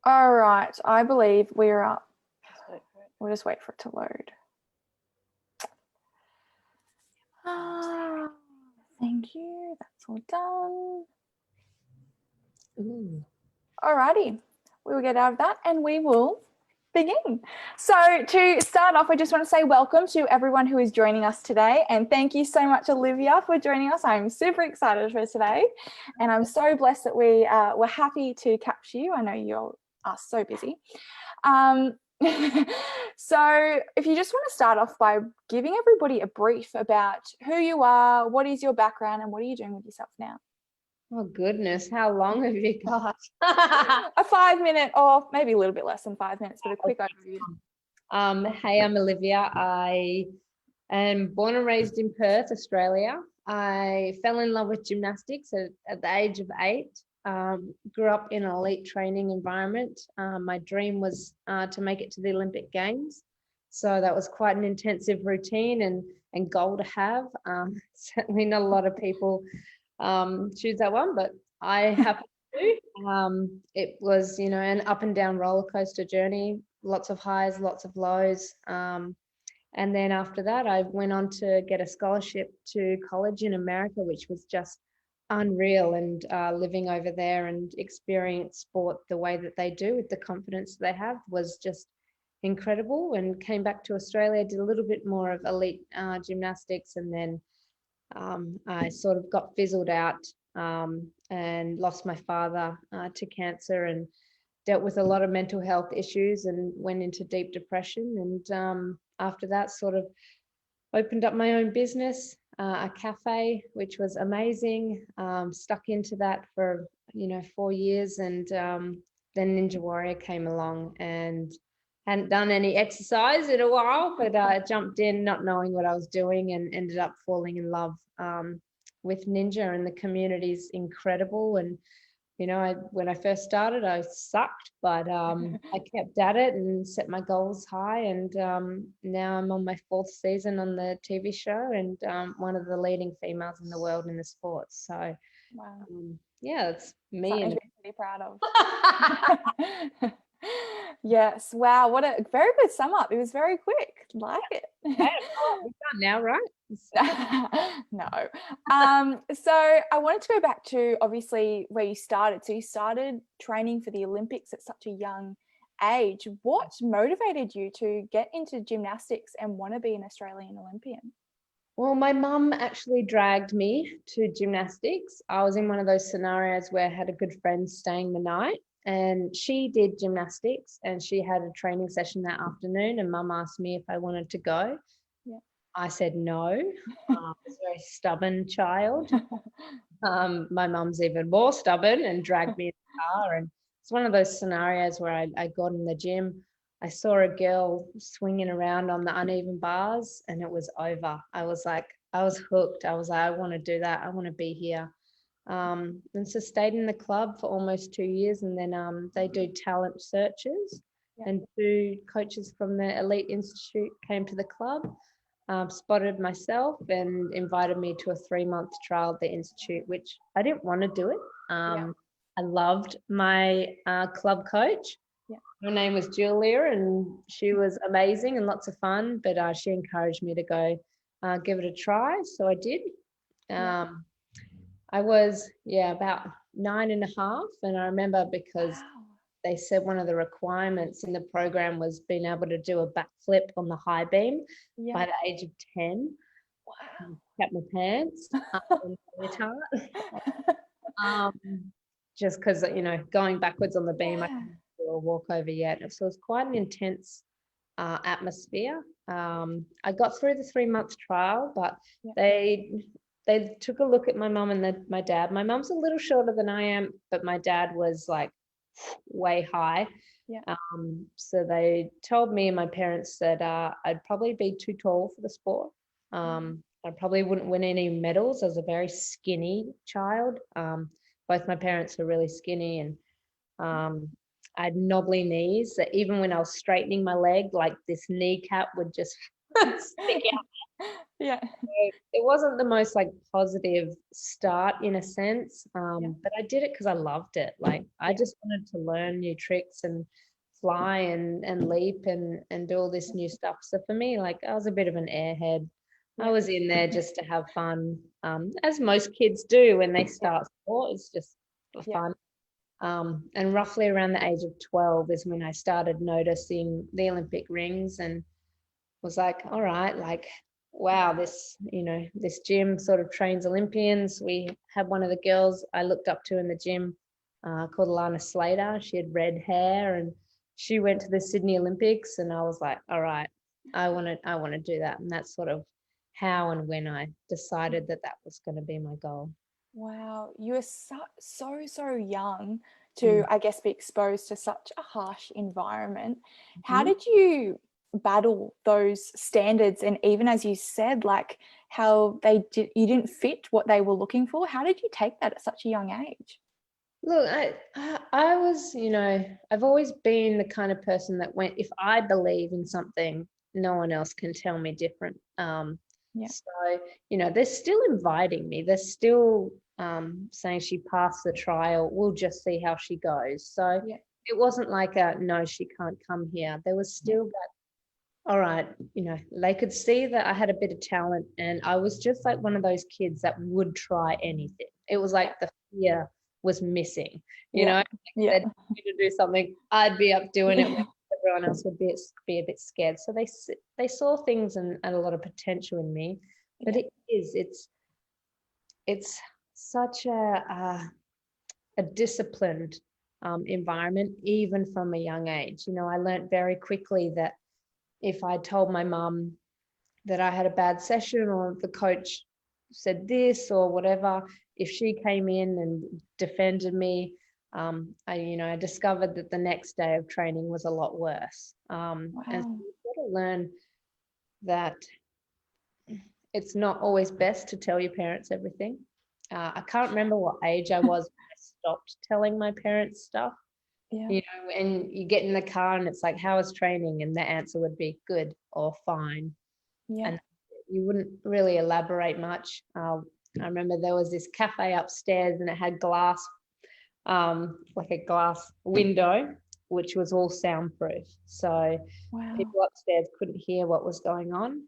All right, I believe we're up. We'll just wait for it to load. Thank you. That's all done. All righty, we will get out of that and we will begin. So to start off, I just want to say welcome to everyone who is joining us today, and thank you so much, Olivia, for joining us. I'm super excited for today, and I'm so blessed that we're happy to capture you. I know you are so busy. So if you just want to start off by giving everybody a brief about who you are, what is your background, and what are you doing with yourself now? Oh goodness, how long have you got? A 5 minute, or maybe a little bit less than 5 minutes, but a quick overview. Hey, I'm Olivia. I am born and raised in Perth, Australia. I fell in love with gymnastics at the age of 8. Grew up in an elite training environment. My dream was to make it to the Olympic Games. So that was quite an intensive routine and goal to have. Certainly not a lot of people choose that one, but I happened to. It was, an up and down roller coaster journey, lots of highs, lots of lows. And then after that, I went on to get a scholarship to college in America, which was just unreal. And living over there and experience sport the way that they do with the confidence they have was just incredible. And came back to Australia, did a little bit more of elite gymnastics, and then I sort of got fizzled out and lost my father to cancer, and dealt with a lot of mental health issues and went into deep depression. And after that, sort of opened up my own business, a cafe, which was amazing. Stuck into that for 4 years, and then Ninja Warrior came along, and hadn't done any exercise in a while, but I jumped in not knowing what I was doing and ended up falling in love with Ninja, and the community's incredible. And when I first started, I sucked, but I kept at it and set my goals high. And now I'm on my 4th season on the TV show, and one of the leading females in the world in the sport. So, wow. Yeah, that's me. Something to be pretty proud of. Yes. Wow. What a very good sum up. It was very quick. Like it. We're done now, right? No. So I wanted to go back to obviously where you started. So you started training for the Olympics at such a young age. What motivated you to get into gymnastics and want to be an Australian Olympian? Well, my mum actually dragged me to gymnastics. I was in one of those scenarios where I had a good friend staying the night, and she did gymnastics, and she had a training session that afternoon, and mum asked me if I wanted to go. Yeah. I said no. I was a very stubborn child. My mum's even more stubborn and dragged me in the car. And it's one of those scenarios where I got in the gym. I saw a girl swinging around on the uneven bars, and it was over. I was hooked. I was like, I want to do that. I want to be here. And so stayed in the club for almost 2 years, and then they do talent searches. Yeah. And 2 coaches from the Elite Institute came to the club, spotted myself and invited me to a 3-month trial at the Institute, which I didn't want to do it. I loved my club coach. Yeah. Her name was Julia, and she was amazing and lots of fun, but she encouraged me to go give it a try. So I did. I was, about 9.5. And I remember because they said one of the requirements in the program was being able to do a backflip on the high beam by the age of 10. Wow. Kept my pants just because, going backwards on the beam, I couldn't do a walkover yet. So it was quite an intense atmosphere. I got through the 3-month trial, but they took a look at my mum and my dad. My mum's a little shorter than I am, but my dad was like way high. Yeah. So they told me and my parents that I'd probably be too tall for the sport. I probably wouldn't win any medals. I was a very skinny child. Both my parents are really skinny, and I had knobbly knees that even when I was straightening my leg, like this kneecap would just stick out. Yeah. It wasn't the most like positive start in a sense, but I did it because I loved it. Like I just wanted to learn new tricks and fly and leap and do all this new stuff. So for me, like I was a bit of an airhead. I was in there just to have fun, as most kids do when they start sport. It's just for fun. And roughly around the age of 12 is when I started noticing the Olympic rings and was like, all right, like, wow, this, this gym sort of trains Olympians. We had one of the girls I looked up to in the gym called Alana Slater. She had red hair and she went to the Sydney Olympics, and I was like, all right, I want to do that. And that's sort of how and when I decided that that was going to be my goal. Wow, you were so young to, I guess, be exposed to such a harsh environment. How did you battle those standards? And even as you said, like how you didn't fit what they were looking for. How did you take that at such a young age? Look, I was, I've always been the kind of person that if I believe in something, no one else can tell me different. So, they're still inviting me. They're still saying she passed the trial. We'll just see how she goes. So it wasn't like no, she can't come here. There was still that, all right, they could see that I had a bit of talent, and I was just like one of those kids that would try anything. It was like the fear was missing, like they'd ask me to do something, I'd be up doing it when everyone else would be a bit scared. So they saw things and a lot of potential in me. But it's such a disciplined environment, even from a young age. I learned very quickly that if I told my mum that I had a bad session, or the coach said this or whatever, if she came in and defended me, I discovered that the next day of training was a lot worse. And so you've got to learn that it's not always best to tell your parents everything. I can't remember what age I was when I stopped telling my parents stuff. And you get in the car and it's like, how was training? And the answer would be good or fine. And you wouldn't really elaborate much. I remember there was this cafe upstairs and it had glass, like a glass window, which was all soundproof. So people upstairs couldn't hear what was going on.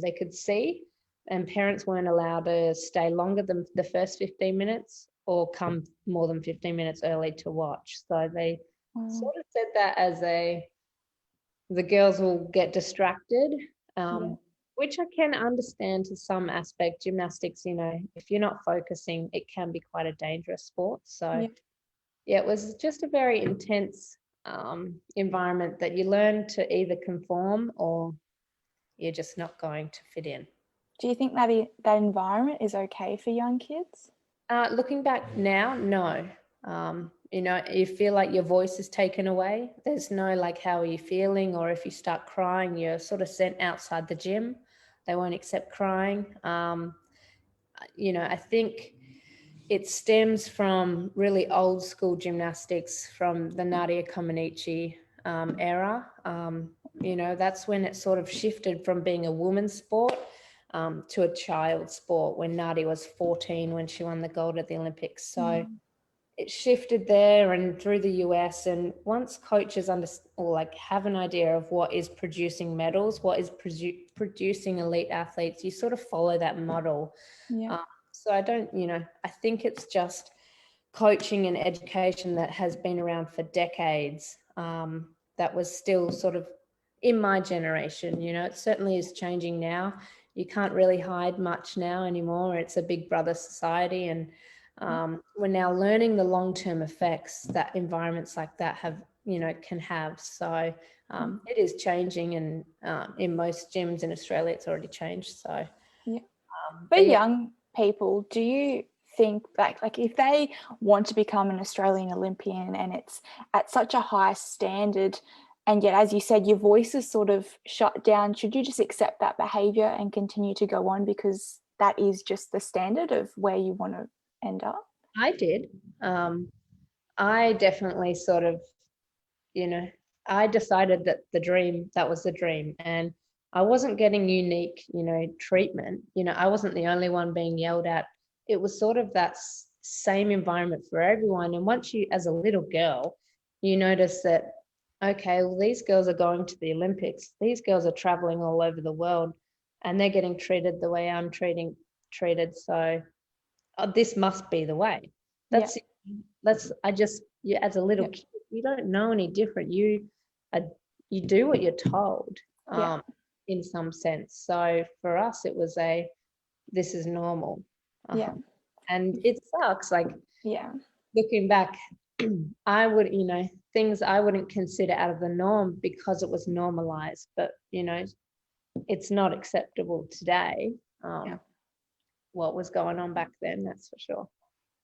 They could see, and parents weren't allowed to stay longer than the first 15 minutes or come more than 15 minutes early to watch. So they sort of said that as the girls will get distracted, which I can understand to some aspect. Gymnastics, if you're not focusing, it can be quite a dangerous sport. So it was just a very intense environment that you learn to either conform or you're just not going to fit in. Do you think that that environment is okay for young kids? Looking back now, no. You feel like your voice is taken away. There's no like, how are you feeling? Or if you start crying, you're sort of sent outside the gym. They won't accept crying. I think it stems from really old school gymnastics from the Nadia Comaneci era. That's when it sort of shifted from being a woman's sport to a child sport, when Nadia was 14 when she won the gold at the Olympics. So it shifted there and through the US. And once coaches have an idea of what is producing medals, what is producing elite athletes, you sort of follow that model. So I think it's just coaching and education that has been around for decades. That was still sort of in my generation. It certainly is changing now. You can't really hide much now anymore. It's a big brother society, and we're now learning the long-term effects that environments like that can have. So it is changing, and in most gyms in Australia, it's already changed. So for young people, do you think like if they want to become an Australian Olympian and it's at such a high standard, and yet, as you said, your voice is sort of shut down, should you just accept that behavior and continue to go on because that is just the standard of where you want to end up? I did. I definitely sort of, I decided that that was the dream. And I wasn't getting unique, treatment. I wasn't the only one being yelled at. It was sort of that same environment for everyone. And once you, as a little girl, you notice that, okay, well, these girls are going to the Olympics. These girls are traveling all over the world and they're getting treated the way I'm treated. So this must be the way. As a little kid, you don't know any different. You do what you're told, in some sense. So for us, it was this is normal. And it sucks. Like, looking back, I would, things I wouldn't consider out of the norm because it was normalized, but, it's not acceptable today. What was going on back then, that's for sure.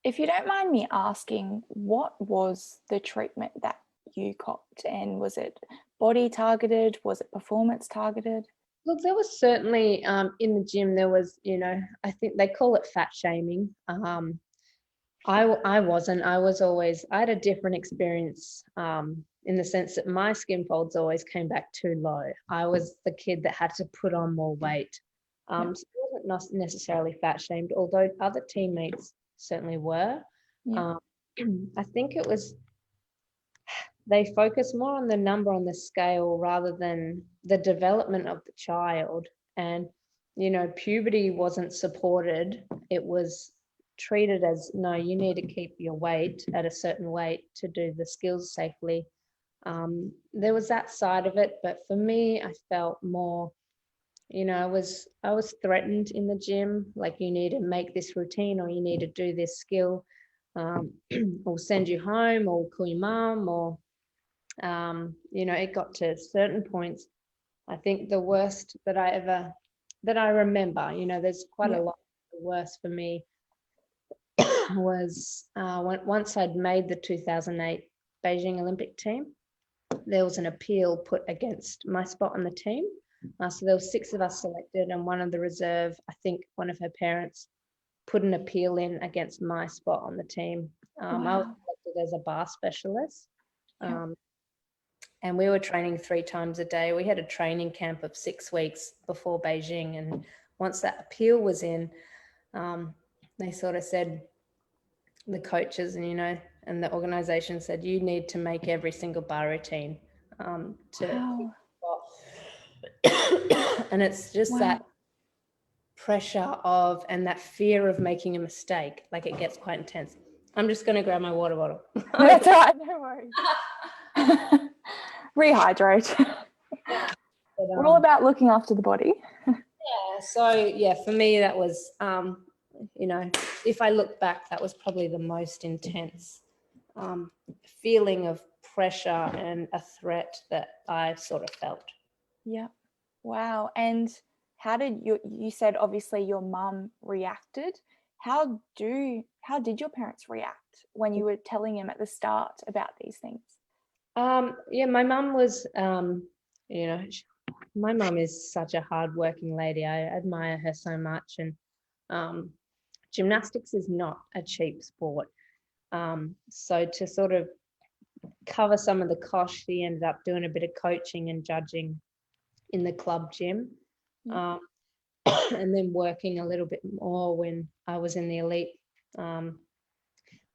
If you don't mind me asking, what was the treatment that you copped, and was it body targeted? Was it performance targeted? Look, there was certainly in the gym, there was, I think they call it fat shaming. I wasn't. I had a different experience in the sense that my skin folds always came back too low. I was the kid that had to put on more weight. So I wasn't not necessarily fat shamed, although other teammates certainly were. I think it was, they focus more on the number on the scale rather than the development of the child. And, puberty wasn't supported. It was treated as, no, you need to keep your weight at a certain weight to do the skills safely. There was that side of it, but for me, I felt more, I was threatened in the gym, like, you need to make this routine, or you need to do this skill, or send you home, or call your mum, or it got to certain points. I think the worst that I remember, there's quite a lot worse for me, was once I'd made the 2008 Beijing Olympic team, there was an appeal put against my spot on the team. So there were 6 of us selected, and one of the reserve, I think one of her parents, put an appeal in against my spot on the team. I was selected as a bar specialist. And we were training 3 times a day. We had a training camp of 6 weeks before Beijing. And once that appeal was in, they sort of said, the coaches and the organization said, you need to make every single bar routine and it's just that pressure of, and that fear of making a mistake. Like, it gets quite intense. I'm just going to grab my water bottle. That's all right, no worries. Rehydrate. We're all about looking after the body. So for me, that was, if I look back, that was probably the most intense feeling of pressure and a threat that I sort of felt. Yeah. Wow. And how did you said obviously your mum reacted. How did your parents react when you were telling them at the start about these things? My mum was, my mum is such a hardworking lady. I admire her so much. And gymnastics is not a cheap sport. So to sort of cover some of the costs, she ended up doing a bit of coaching and judging in the club gym, and then working a little bit more when I was in the elite.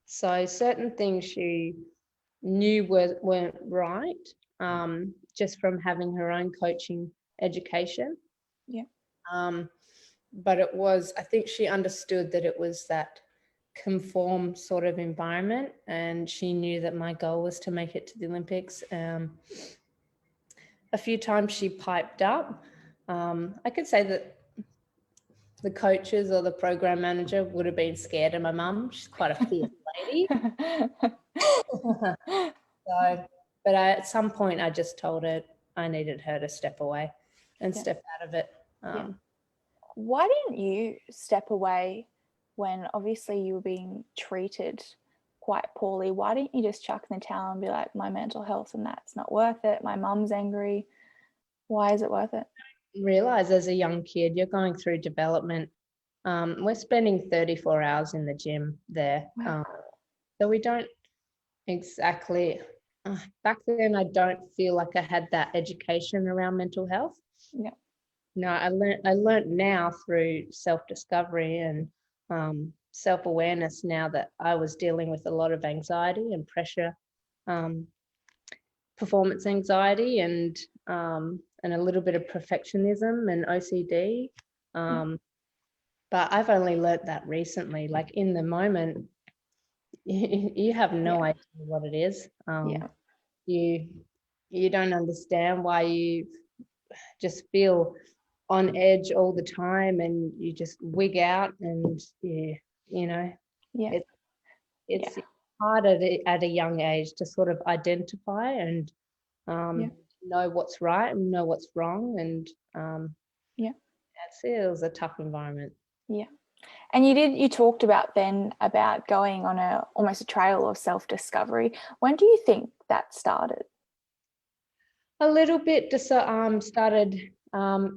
So certain things she knew weren't right, just from having her own coaching education. But it was, I think she understood that it was that conform sort of environment, and she knew that my goal was to make it to the Olympics. A few times she piped up. I could say that the coaches or the program manager would have been scared of my mum. She's quite a fierce lady. But at some point I just told her I needed her to step away and step out of it. Why didn't you step away when obviously you were being treated quite poorly? Why didn't you just chuck in the towel and be like, my mental health and that's not worth it, my mum's angry? Why is it worth it? Realize as a young kid, you're going through development. We're spending 34 hours in the gym there. So we don't exactly, back then I don't feel like I had that education around mental health. no, I learned now through self-discovery and self-awareness now that I was dealing with a lot of anxiety and pressure, performance anxiety, and a little bit of perfectionism and OCD. But I've only learnt that recently. Like in the moment, you have no idea what it is. You don't understand why you just feel on edge all the time, and you just wig out, and it's hard at a young age to sort of identify and know what's right and know what's wrong, and it was a tough environment. And you talked about going on almost a trail of self-discovery. When do you think that started? A little bit started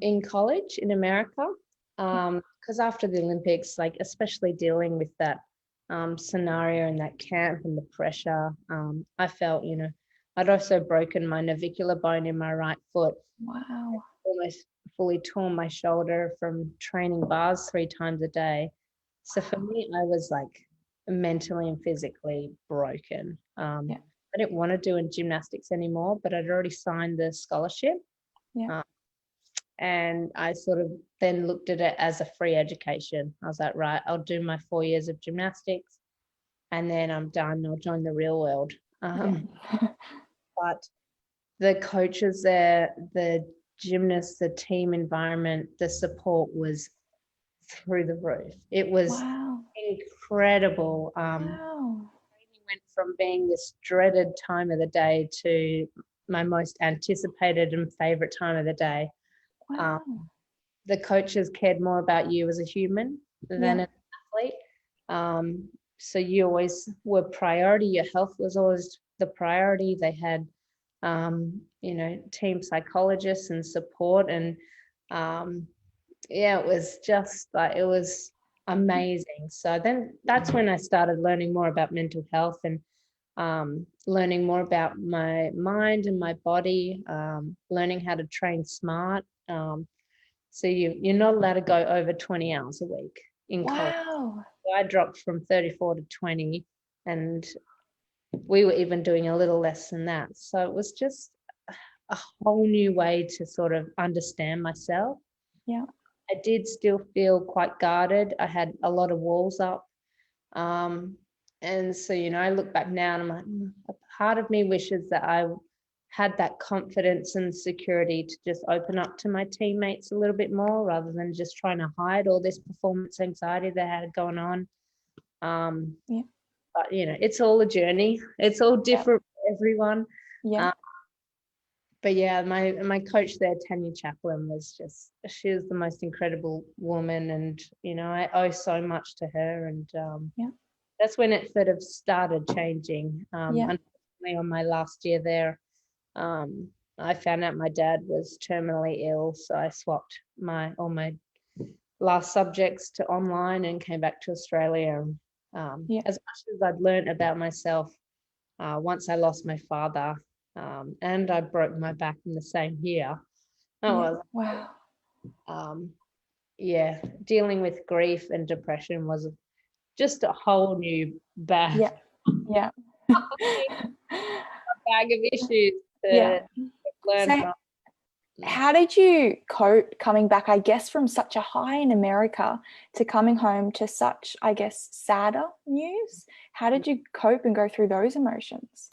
in college in America, because after the Olympics, like especially dealing with that scenario and that camp and the pressure, I felt, I'd also broken my navicular bone in my right foot. Wow. Almost fully torn my shoulder from training bars 3 times a day. So for me, I was like mentally and physically broken. I didn't want to do in gymnastics anymore, but I'd already signed the scholarship. And I sort of then looked at it as a free education. I was like, right, I'll do my 4 years of gymnastics and then I'm done. I'll join the real world. But the coaches there, the gymnasts, the team environment, the support was through the roof. It was incredible. Went from being this dreaded time of the day to my most anticipated and favorite time of the day. The coaches cared more about you as a human than an athlete. So you always were priority. Your health was always the priority. They had, team psychologists and support. And it was just like, it was amazing. So then that's when I started learning more about mental health and learning more about my mind and my body, learning how to train smart. So you're not allowed to go over 20 hours a week in college. So I dropped from 34 to 20, and we were even doing a little less than that. So it was just a whole new way to sort of understand myself. I did still feel quite guarded. I had a lot of walls up. And so, I look back now and I'm like, a part of me wishes that I had that confidence and security to just open up to my teammates a little bit more rather than just trying to hide all this performance anxiety that had going on. But, it's all a journey. It's all different for everyone. But yeah, my coach there, Tanya Chaplin, she was the most incredible woman, and I owe so much to her, and that's when it sort of started changing. Unfortunately, on my last year there, I found out my dad was terminally ill, so I swapped all my last subjects to online and came back to Australia. As much as I'd learned about myself, once I lost my father, and I broke my back in the same year. Dealing with grief and depression was just a whole new bag. Bag of issues to learn from. How did you cope coming back, I guess, from such a high in America to coming home to such, I guess, sadder news? How did you cope and go through those emotions?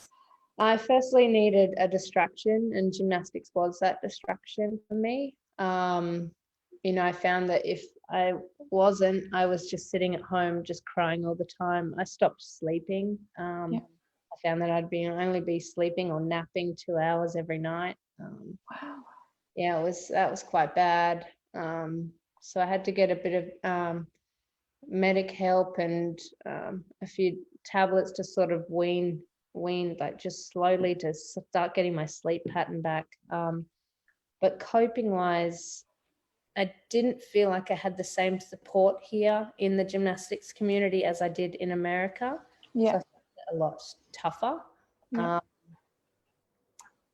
I firstly needed a distraction, and gymnastics was that distraction for me. I found that if I was just sitting at home, just crying all the time. I stopped sleeping. I found that I'd only be sleeping or napping 2 hours every night. That was quite bad. So I had to get a bit of medic help and a few tablets to sort of wean, like just slowly to start getting my sleep pattern back. But coping wise, I didn't feel like I had the same support here in the gymnastics community as I did in America. So I found it a lot tougher.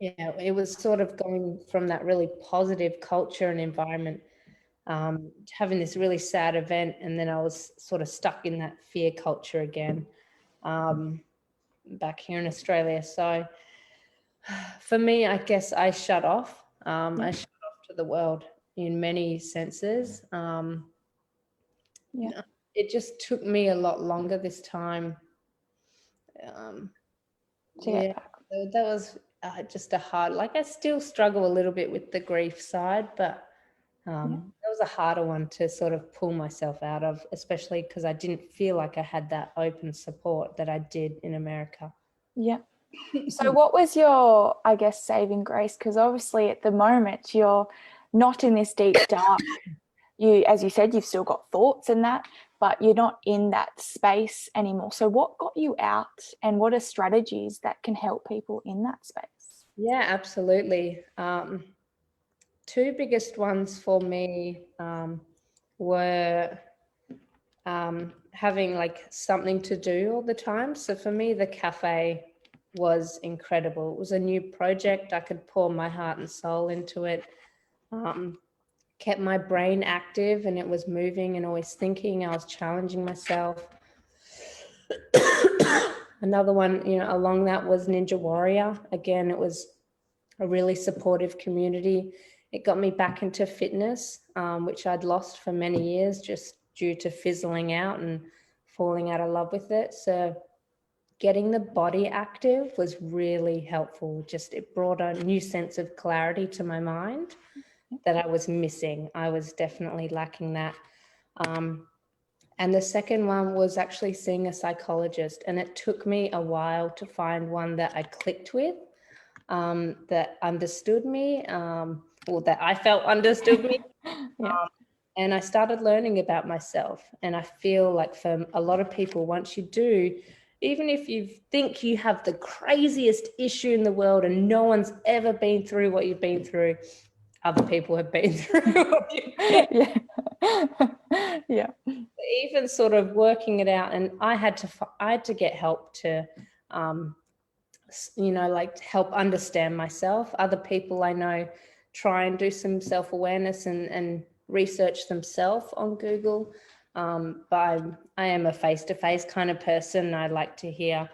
Yeah, it was sort of going from that really positive culture and environment, to having this really sad event, and then I was sort of stuck in that fear culture again, back here in Australia. So for me, I guess I shut off. I shut off to the world in many senses. Yeah. It just took me a lot longer this time. To get Yeah, back. that was just a hard, like I still struggle a little bit with the grief side, but that was a harder one to sort of pull myself out of, especially because I didn't feel like I had that open support that I did in America. Yeah. So what was your, I guess, saving grace? Because obviously at the moment you're not in this deep dark. You, as you said, you've still got thoughts and that, but you're not in that space anymore. So what got you out, and what are strategies that can help people in that space? Yeah, absolutely. Two biggest ones for me were having like something to do all the time. So for me, the cafe was incredible. It was a new project. I could pour my heart and soul into it. Kept my brain active, and it was moving and always thinking. I was challenging myself. Another one, along that was Ninja Warrior. Again, it was a really supportive community. It got me back into fitness, which I'd lost for many years just due to fizzling out and falling out of love with it. So getting the body active was really helpful. Just it brought a new sense of clarity to my mind that I was missing. I was definitely lacking that. And the second one was actually seeing a psychologist. And it took me a while to find one that I clicked with, that understood me, or that I felt understood me. And I started learning about myself. And I feel like for a lot of people, once you do, even if you think you have the craziest issue in the world and no one's ever been through what you've been through, other people have been through what you've been through. Yeah. Even sort of working it out, and I had to get help to like help understand myself. Other people I know try and do some self-awareness and research themselves on Google, but I am a face-to-face kind of person. I like to hear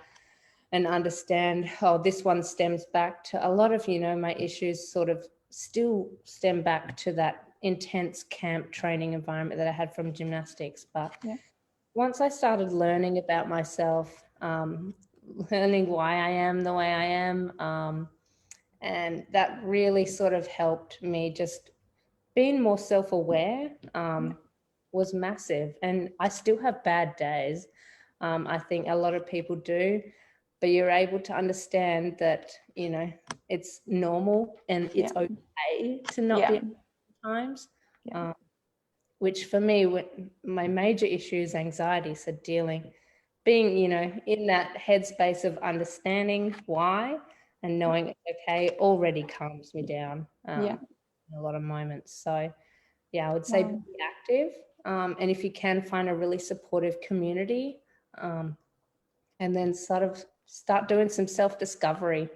and understand, this one stems back to a lot of my issues sort of still stem back to that intense camp training environment that I had from gymnastics. But once I started learning about myself, learning why I am the way I am, and that really sort of helped me just being more self-aware, was massive. And I still have bad days. I think a lot of people do, but you're able to understand that, it's normal and it's okay to not be at times. Which for me, my major issue is anxiety. So being, in that headspace of understanding why and knowing it's okay already calms me down in a lot of moments. So yeah, I would say be active. And if you can, find a really supportive community, and then sort of start doing some self-discovery.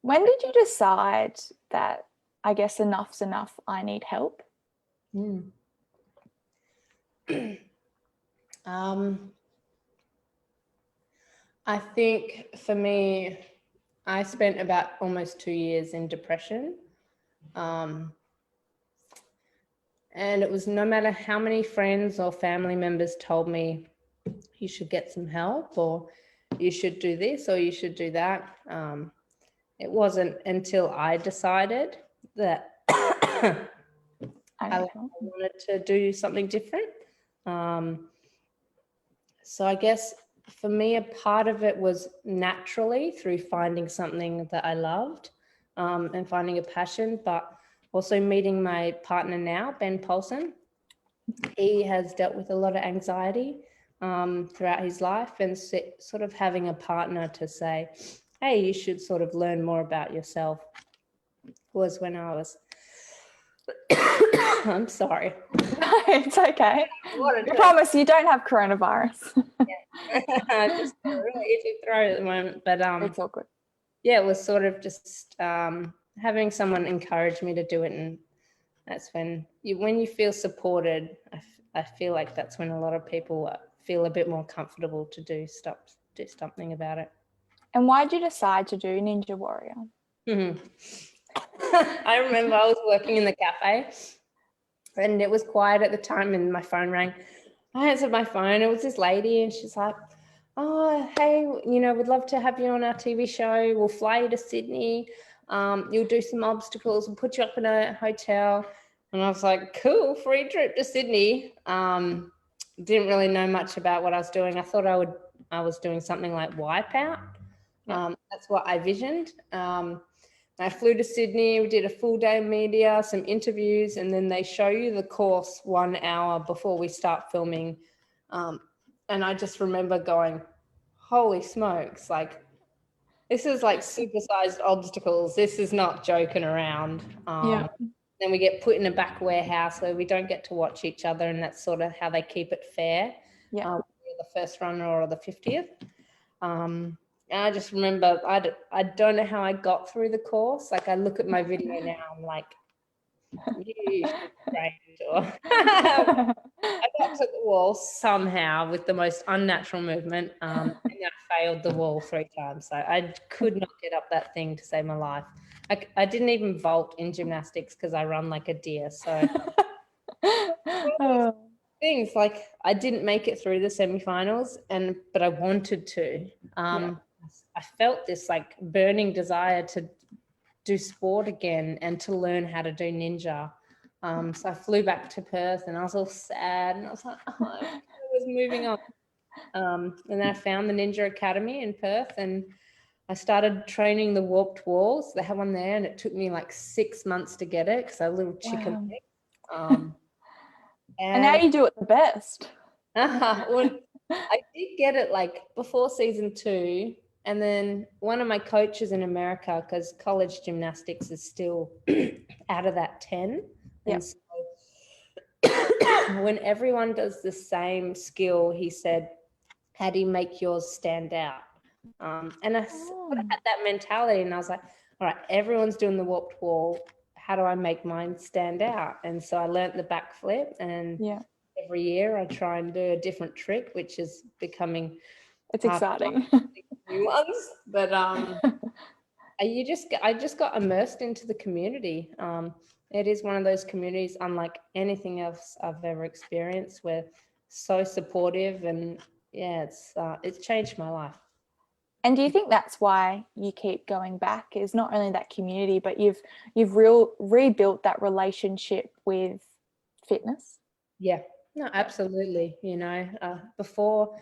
When did you decide that, I guess, enough's enough, I need help? I think for me, I spent about almost 2 years in depression. And it was no matter how many friends or family members told me you should get some help, or you should do this, or you should do that. It wasn't until I decided that I wanted to do something different. So I guess for me, a part of it was naturally through finding something that I loved, and finding a passion, but also meeting my partner now, Ben Paulson. He has dealt with a lot of anxiety throughout his life, and sort of having a partner to say, hey, you should sort of learn more about yourself, was when I was I'm sorry. No, it's okay. I promise you don't have coronavirus. Just a really itchy throat at the moment, but it's all good. yeah, it was sort of just having someone encourage me to do it, and that's when you feel supported. I feel like that's when a lot of people feel a bit more comfortable to do something about it. And why did you decide to do Ninja Warrior? I remember I was working in the cafe and it was quiet at the time and my phone rang. I answered my phone. It was this lady and she's like, oh, hey, we'd love to have you on our TV show. We'll fly you to Sydney. You'll do some obstacles. We'll put you up in a hotel. And I was like, cool, free trip to Sydney. Didn't really know much about what I was doing. I thought I was doing something like Wipeout. That's what I visioned. I flew to Sydney, we did a full day media, some interviews, and then they show you the course 1 hour before we start filming. And I just remember going, holy smokes, like this is like supersized obstacles. This is not joking around. Then we get put in a back warehouse where we don't get to watch each other, and that's sort of how they keep it fair. The first runner or the 50th. And I just remember, I don't know how I got through the course. Like I look at my video now, I'm like, you strange. Or I got to the wall somehow with the most unnatural movement, and I failed the wall 3 times. So I could not get up that thing to save my life. I didn't even vault in gymnastics because I run like a deer. So things like I didn't make it through the semifinals, but I wanted to. I felt this like burning desire to do sport again and to learn how to do ninja. So I flew back to Perth and I was all sad and I was like, oh, I was moving on. And then I found the Ninja Academy in Perth and I started training the warped walls. They have one there and it took me like 6 months to get it because I was a little chicken. And now you do it the best. Well, I did get it like before season 2. And then one of my coaches in America, because college gymnastics is still out of that 10. And so when everyone does the same skill, he said, how do you make yours stand out? And I sort of had that mentality and I was like, all right, everyone's doing the warped wall. How do I make mine stand out? And so I learned the backflip and every year I try and do a different trick, which is becoming exciting. New ones, but I just got immersed into the community. It is one of those communities unlike anything else I've ever experienced. We're so supportive, and it's changed my life. And do you think that's why you keep going back? Is not only that community, but you've rebuilt that relationship with fitness? Yeah, no, absolutely. Before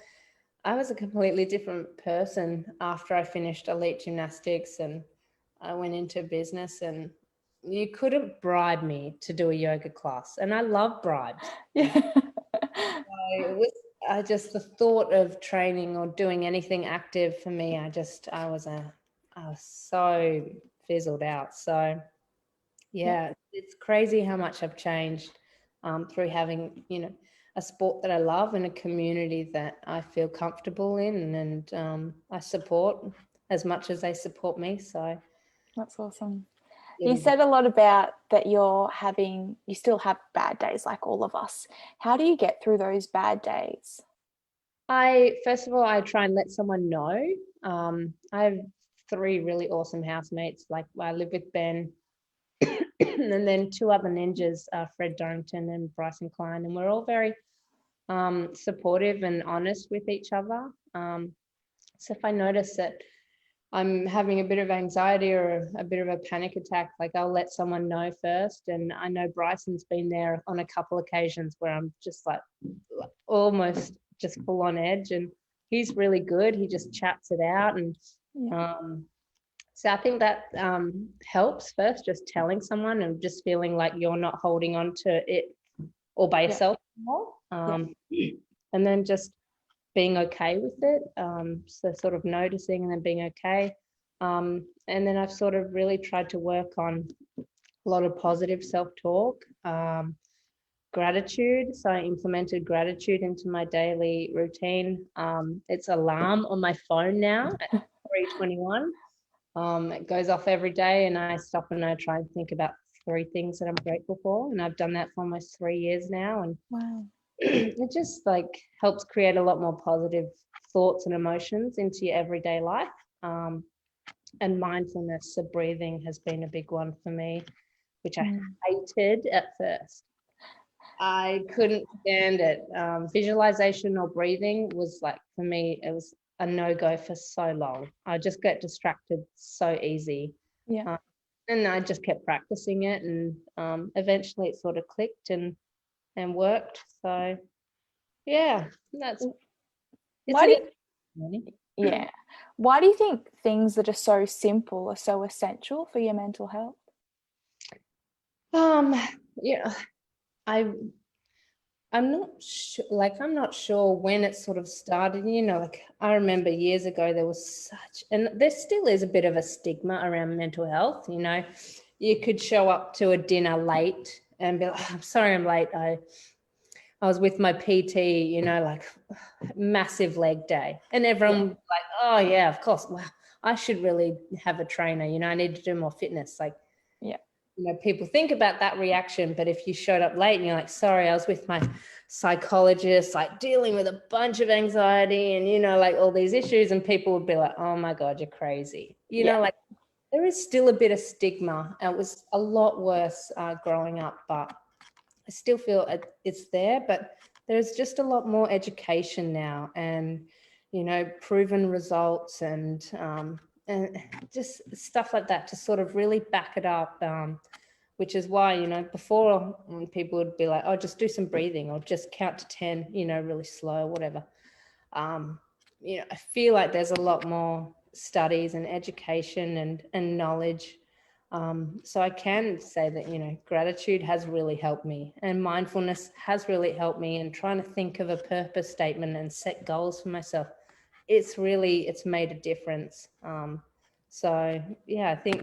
I was a completely different person after I finished elite gymnastics and I went into business, and you couldn't bribe me to do a yoga class. And I love bribes. Just the thought of training or doing anything active for me, I was so fizzled out. So it's crazy how much I've changed through having, a sport that I love and a community that I feel comfortable in, and I support as much as they support me. So that's awesome. You said a lot about that you still have bad days like all of us. How do you get through those bad days? First of all, I try and let someone know. I have 3 really awesome housemates. Like I live with Ben and then 2 other ninjas, Fred Dorrington and Bryson Klein, and we're all very supportive and honest with each other. So if I notice that I'm having a bit of anxiety or a bit of a panic attack, like I'll let someone know first. And I know Bryson's been there on a couple occasions where I'm just like almost just full on edge, and he's really good. He just chats it out. And so I think that helps first, just telling someone and just feeling like you're not holding on to it all by yourself anymore. And then just being okay with it. So sort of noticing and then being okay. And then I've sort of really tried to work on a lot of positive self-talk, gratitude. So I implemented gratitude into my daily routine. It's alarm on my phone now at 3:21. It goes off every day, and I stop and I try and think about 3 things that I'm grateful for. And I've done that for almost 3 years now. And Wow. it just like helps create a lot more positive thoughts and emotions into your everyday life. And mindfulness, so breathing has been a big one for me, which I hated at first. I couldn't stand it. Visualization or breathing was like, for me, it was a no-go for so long. I just get distracted so easy. Yeah. And I just kept practicing it, and eventually it sort of clicked and worked. So yeah, that's Why do you, yeah. Why do you think things that are so simple are so essential for your mental health? yeah, I I'm not sure, like, I'm not sure when it sort of started, like I remember years ago there was and there still is a bit of a stigma around mental health, you could show up to a dinner late and be like, "Oh, I'm sorry I'm late. I was with my PT, like massive leg day." And everyone was like, "Oh yeah, of course. Wow, I should really have a trainer, I need to do more fitness." Like, Yeah. people think about that reaction, but if you showed up late and you're like, "Sorry, I was with my psychologist, like dealing with a bunch of anxiety and, like all these issues," and people would be like, "Oh my God, you're crazy." Like there is still a bit of stigma. It was a lot worse growing up, but I still feel it's there, but there's just a lot more education now and, proven results and just stuff like that to sort of really back it up. Which is why, before when people would be like, "Oh, just do some breathing or just count to 10, really slow," or whatever. I feel like there's a lot more studies and education and knowledge. So I can say that, gratitude has really helped me, and mindfulness has really helped me, and trying to think of a purpose statement and set goals for myself. It's made a difference. So yeah, I think,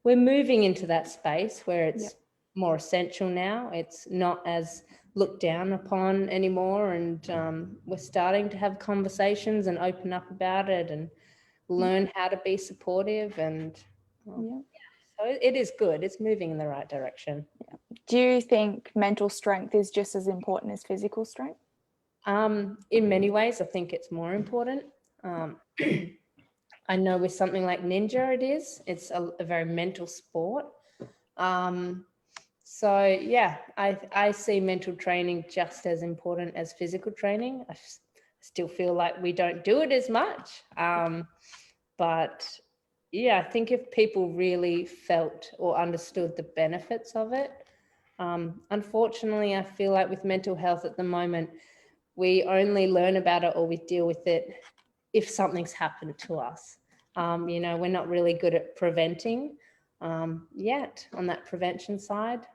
we're moving into that space where it's more essential now. It's not as looked down upon anymore, and we're starting to have conversations and open up about it and learn how to be supportive, and so it is good. It's moving in the right direction. Do you think mental strength is just as important as physical strength? In many ways, I think it's more important. I know with something like ninja, it's a very mental sport. So yeah, I see mental training just as important as physical training. I still feel like we don't do it as much. But yeah, I think if people really felt or understood the benefits of it, unfortunately, I feel like with mental health at the moment, we only learn about it or we deal with it if something's happened to us. We're not really good at preventing yet on that prevention side.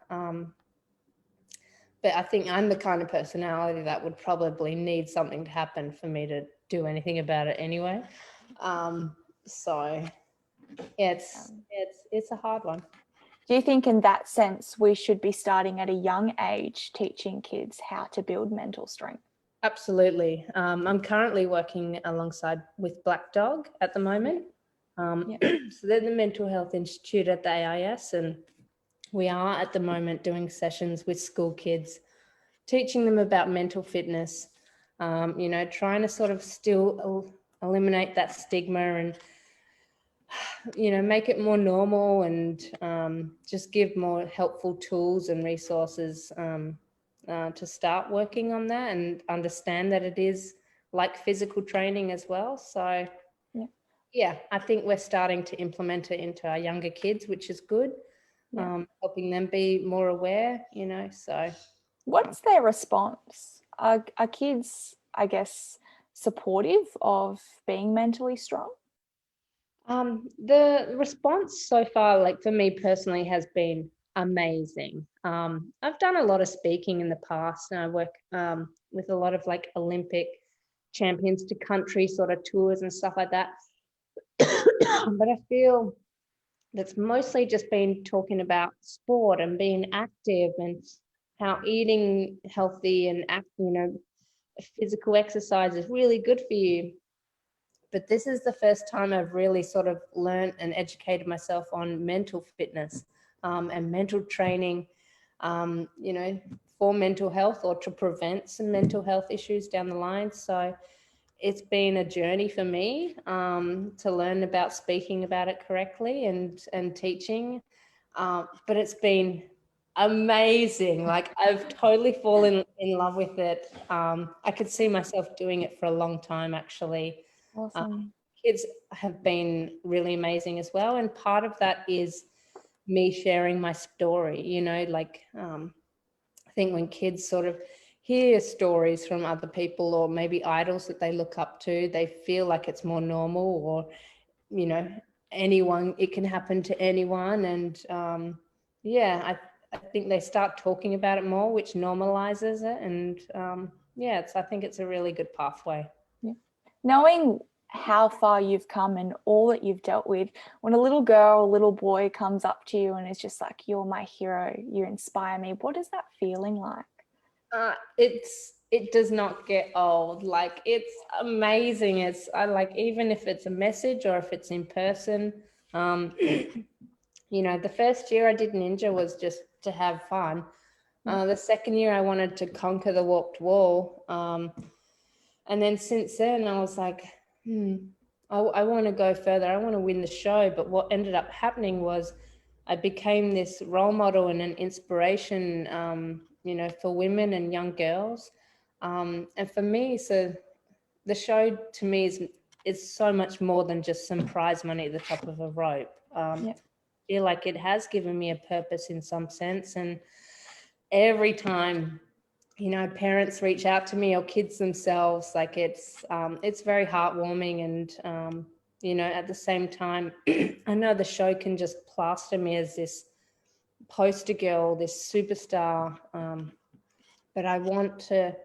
But I think I'm the kind of personality that would probably need something to happen for me to do anything about it anyway. So it's a hard one. Do you think in that sense we should be starting at a young age teaching kids how to build mental strength? Absolutely. I'm currently working alongside with Black Dog at the moment. So they're the Mental Health Institute at the AIS, and we are at the moment doing sessions with school kids, teaching them about mental fitness, trying to sort of still eliminate that stigma and, make it more normal, and just give more helpful tools and resources to start working on that and understand that it is like physical training as well. So yeah, I think we're starting to implement it into our younger kids, which is good. Helping them be more aware, so. What's their response? Are kids, I guess, supportive of being mentally strong? The response so far, like for me personally, has been amazing. I've done a lot of speaking in the past, and I work with a lot of like Olympic champions to country sort of tours and stuff like that. But I feel that's mostly just been talking about sport and being active and how eating healthy and physical exercise is really good for you. but this is the first time I've really sort of learned and educated myself on mental fitness and mental training, you know, for mental health or to prevent some mental health issues down the line. So it's been a journey for me to learn about speaking about it correctly and teaching. But it's been amazing. Like, I've totally fallen in love with it. I could see myself doing it for a long time, actually. Awesome. Kids have been really amazing as well. And part of that is me sharing my story, you know, like I think when kids sort of hear stories from other people or maybe idols that they look up to, they feel like it's more normal, or, you know, anyone, it can happen to anyone. And yeah, I think they start talking about it more, which normalizes it. And yeah, I think it's a really good pathway. Yeah. Knowing how far you've come and all that you've dealt with, when a little girl or little boy comes up to you and is just like, you're my hero, you inspire me, what is that feeling like? It does not get old. Like, it's amazing. It's I like, even if it's a message or if it's in person, you know, the first year I did Ninja was just to have fun. The second year I wanted to conquer the warped wall. And then since then I was like, I want to go further. I want to win the show. But what ended up happening was I became this role model and an inspiration, you know, for women and young girls. And for me, so the show to me is so much more than just some prize money at the top of a rope. I feel like it has given me a purpose in some sense. And every time, you know, parents reach out to me or kids themselves, like it's very heartwarming. And you know, at the same time, I know the show can just plaster me as this poster girl, this superstar, but I want to,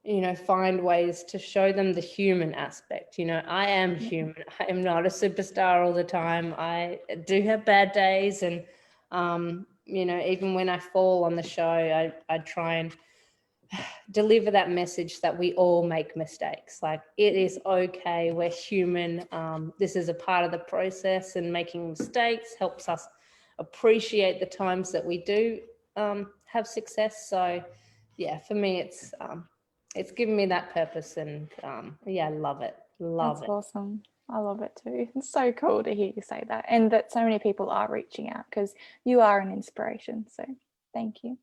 you know, find ways to show them the human aspect. You know, I am human. I am not a superstar all the time. I do have bad days, and you know, even when I fall on the show, I try and deliver that message that we all make mistakes. Like, it is okay, we're human. This is a part of the process, and making mistakes helps us appreciate the times that we do have success. So yeah, for me, it's given me that purpose. And yeah, I love it. That's Awesome. I love it too. It's so cool to hear you say that, and that so many people are reaching out, because you are an inspiration. So thank you.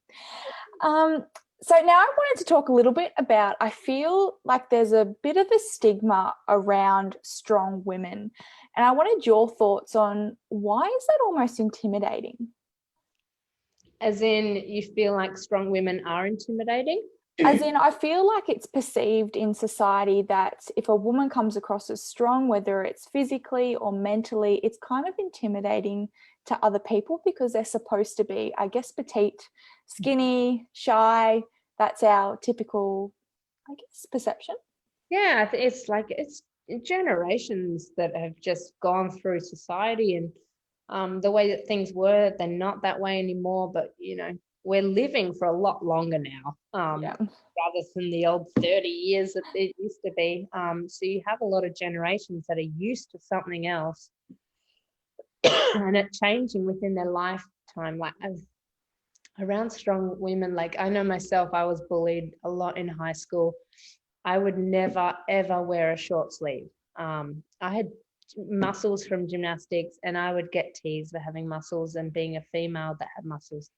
So now I wanted to talk a little bit about, I feel like there's a bit of a stigma around strong women, and I wanted your thoughts on, why is that almost intimidating? As in, you feel like strong women are intimidating? As in, I feel like it's perceived in society that if a woman comes across as strong, whether it's physically or mentally, it's kind of intimidating to other people, because they're supposed to be, I guess, petite, skinny, shy. That's our typical, I guess, perception. Yeah, it's like, it's generations that have just gone through society, and the way that things were, they're not that way anymore. But you know, we're living for a lot longer now, rather than the old 30 years that it used to be. So you have a lot of generations that are used to something else, and it changing within their lifetime. Like, around strong women, like, I know myself, I was bullied a lot in high school. I would never ever wear a short sleeve. I had muscles from gymnastics, and I would get teased for having muscles and being a female that had muscles.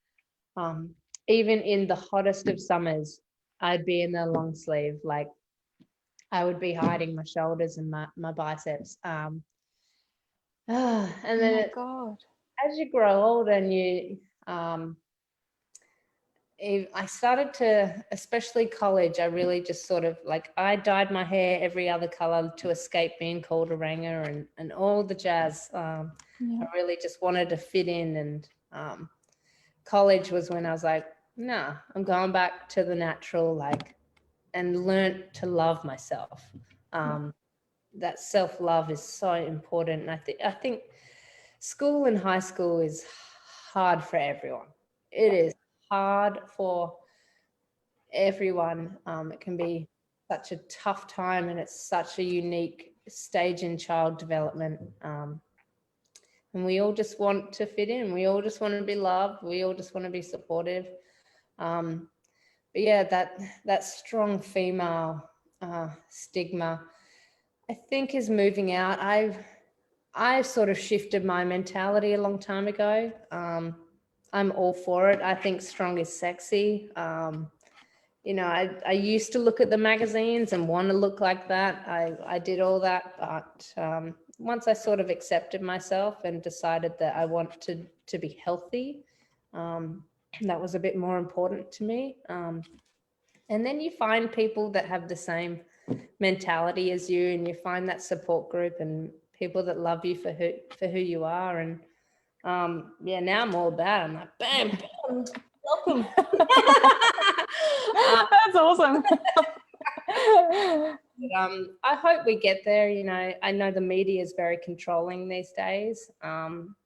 Even in the hottest of summers, I'd be in the long sleeve. Like, I would be hiding my shoulders and my biceps. And then God. as you grow older, and you I started to, especially college, I really just sort of, like, I dyed my hair every other color to escape being called a ranger and all the jazz. I really just wanted to fit in. And college was when I was like, nah, I'm going back to the natural, like, and learned to love myself. That self-love is so important. And I think school and high school is hard for everyone. It is hard for everyone. It can be such a tough time, and it's such a unique stage in child development. And we all just want to fit in. We all just want to be loved. We all just want to be supportive. But yeah, that strong female stigma, I think, is moving out. I sort of shifted my mentality a long time ago. I'm all for it. I think strong is sexy. I used to look at the magazines and want to look like that. I did all that, but once I sort of accepted myself and decided that I wanted to be healthy, that was a bit more important to me. And then you find people that have the same mentality as you, and you find that support group and people that love you for who you are. And now I'm all about it. I'm like, bam, bam, welcome. That's awesome. I hope we get there. I know the media is very controlling these days.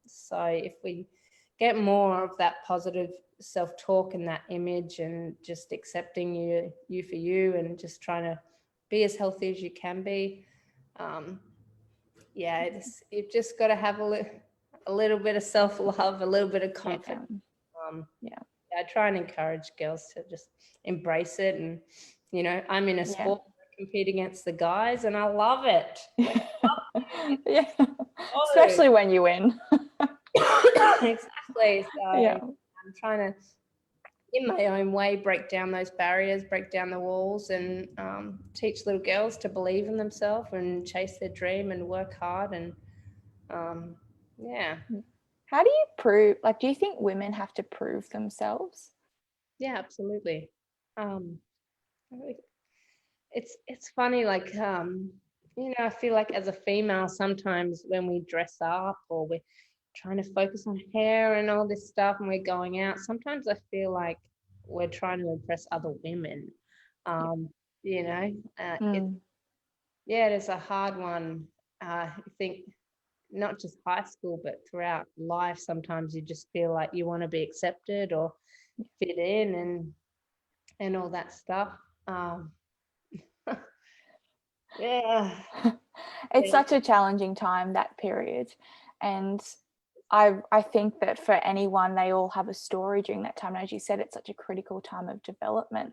So if we get more of that positive self-talk and that image, and just accepting you for you, and just trying to be as healthy as you can be, you've just got to have a little bit of self-love, a little bit of confidence. I try and encourage girls to just embrace it. And I'm in a sport where I compete against the guys, and I love it. Yeah, especially when you win. Exactly. So I'm trying to, in my own way, break down those barriers, break down the walls, and teach little girls to believe in themselves and chase their dream and work hard. And How do you prove, do you think women have to prove themselves? Yeah, absolutely. It's funny, I feel like as a female, sometimes when we dress up or we're trying to focus on hair and all this stuff and we're going out, sometimes I feel like we're trying to impress other women. It is a hard one. I think not just high school, but throughout life, sometimes you just feel like you want to be accepted or fit in and all that stuff. It's such a challenging time, that period. And I think that for anyone, they all have a story during that time. And as you said, it's such a critical time of development.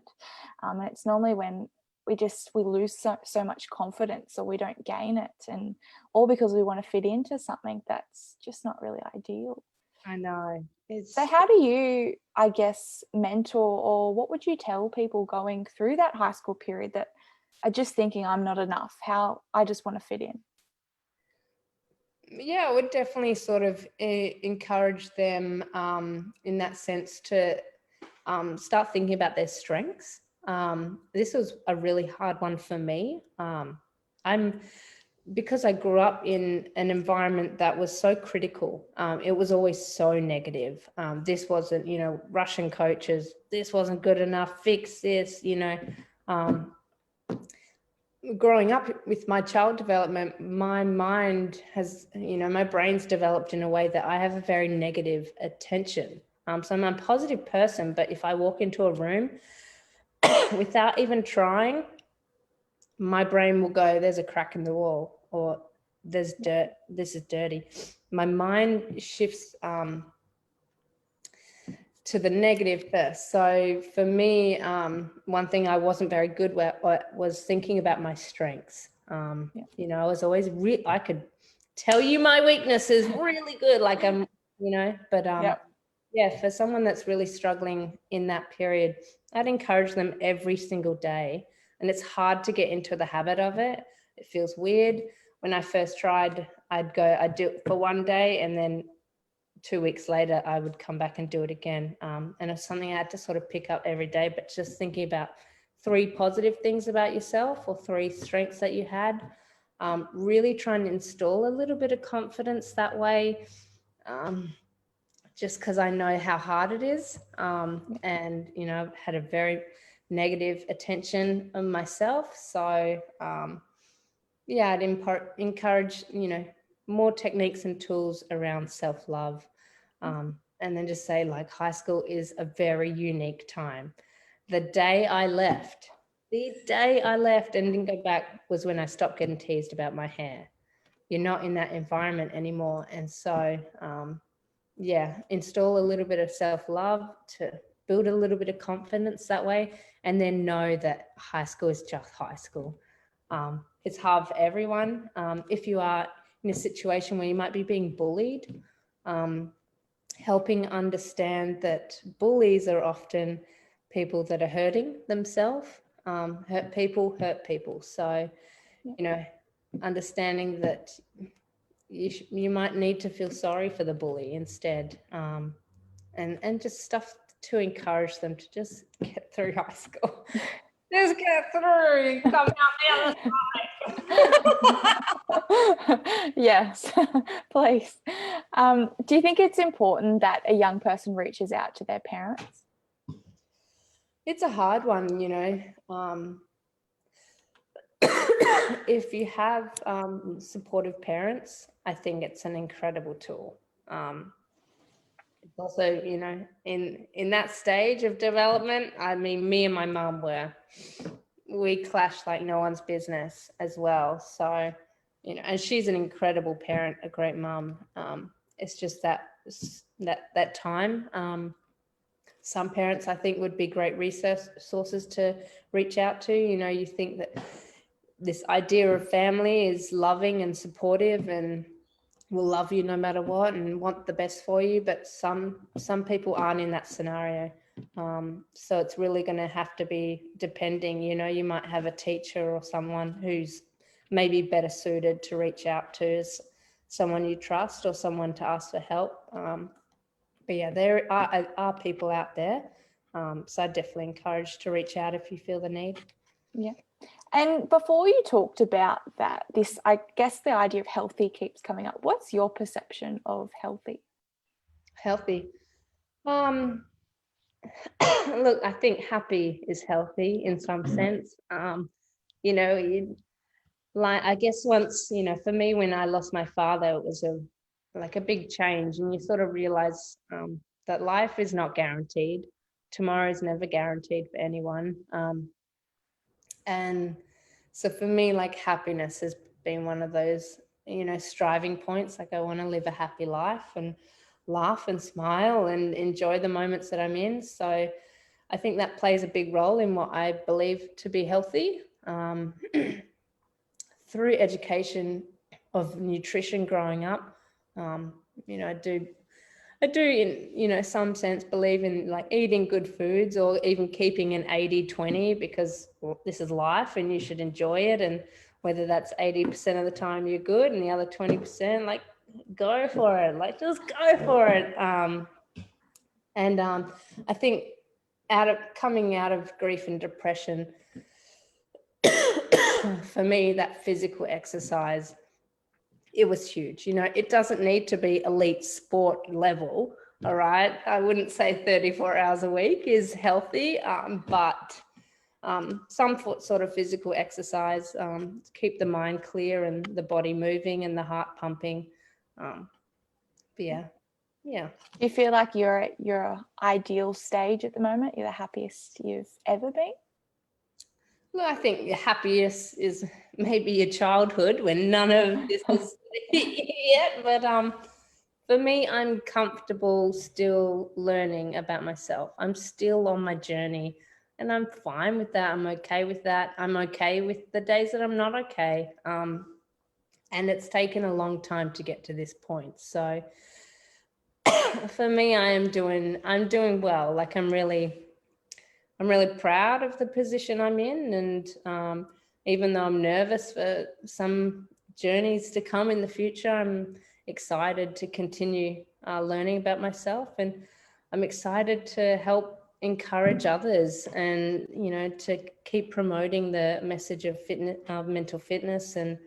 And it's normally when we lose so much confidence, or we don't gain it, and all because we want to fit into something that's just not really ideal. I know. So how do you, I guess, mentor, or what would you tell people going through that high school period that are just thinking, I'm not enough, how I just want to fit in? Yeah, I would definitely sort of encourage them in that sense to start thinking about their strengths. This was a really hard one for me. Because I grew up in an environment that was so critical. It was always so negative. This wasn't, Russian coaches, this wasn't good enough, fix this, growing up with my child development, my mind has, my brain's developed in a way that I have a very negative attention. So I'm a positive person, but if I walk into a room without even trying, my brain will go, there's a crack in the wall, or there's dirt, this is dirty. My mind shifts to the negative first. So for me, one thing I wasn't very good at was thinking about my strengths. I was always I could tell you my weaknesses really good, for someone that's really struggling in that period, I'd encourage them every single day. And it's hard to get into the habit of it. It feels weird. When I first tried, I'd do it for one day, and then 2 weeks later, I would come back and do it again. And it's something I had to sort of pick up every day, but just thinking about 3 positive things about yourself, or 3 strengths that you had, really trying to install a little bit of confidence that way, just because I know how hard it is. And, I've had a very negative attention on myself. So, I'd encourage, more techniques and tools around self-love. And then just say, high school is a very unique time. The day I left, The day I left and didn't go back was when I stopped getting teased about my hair. You're not in that environment anymore. And so, yeah, install a little bit of self-love to build a little bit of confidence that way, and then know that high school is just high school. It's hard for everyone. If you are in a situation where you might be being bullied, helping understand that bullies are often people that are hurting themselves. Hurt people. So, you know, understanding that you might need to feel sorry for the bully instead, and just stuff to encourage them to just get through high school. Just get through, come out the other side. Yes, please. Do you think it's important that a young person reaches out to their parents? It's a hard one, if you have supportive parents, I think it's an incredible tool. It's also, in that stage of development, I mean, me and my mum we clashed like no one's business as well. So, and she's an incredible parent, a great mum. It's just that time. Some parents, I think, would be great resources to reach out to. You think that this idea of family is loving and supportive and will love you no matter what and want the best for you, but some people aren't in that scenario. So it's really going to have to be depending. You might have a teacher or someone who's maybe better suited to reach out to, as someone you trust or someone to ask for help. But yeah, there are people out there. So I definitely encourage to reach out if you feel the need. Yeah. And before you talked about that, I guess the idea of healthy keeps coming up. What's your perception of healthy? Healthy. Look, I think happy is healthy in some sense. I guess once, for me, when I lost my father, it was a big change, and you sort of realize that life is not guaranteed. Tomorrow is never guaranteed for anyone. And so for me, happiness has been one of those, striving points. I want to live a happy life and laugh and smile and enjoy the moments that I'm in. So I think that plays a big role in what I believe to be healthy. Through education of nutrition growing up, I do in some sense believe in eating good foods, or even keeping an 80-20, because this is life and you should enjoy it. And whether that's 80% of the time you're good and the other 20%, go for it. Just go for it. I think coming out of grief and depression, for me, that physical exercise, it was huge. It doesn't need to be elite sport level. All right. I wouldn't say 34 hours a week is healthy, but some sort of physical exercise to keep the mind clear and the body moving and the heart pumping. But yeah. Do you feel like you're at your ideal stage at the moment? You're the happiest you've ever been? Well, I think your happiest is maybe your childhood, when none of this is yet. But for me, I'm comfortable still learning about myself. I'm still on my journey, and I'm fine with that. I'm okay with that. I'm okay with the days that I'm not okay. And it's taken a long time to get to this point. So for me, I'm doing well. I'm really proud of the position I'm in, and even though I'm nervous for some journeys to come in the future, I'm excited to continue learning about myself, and I'm excited to help encourage others, and to keep promoting the message of fitness, mental fitness, and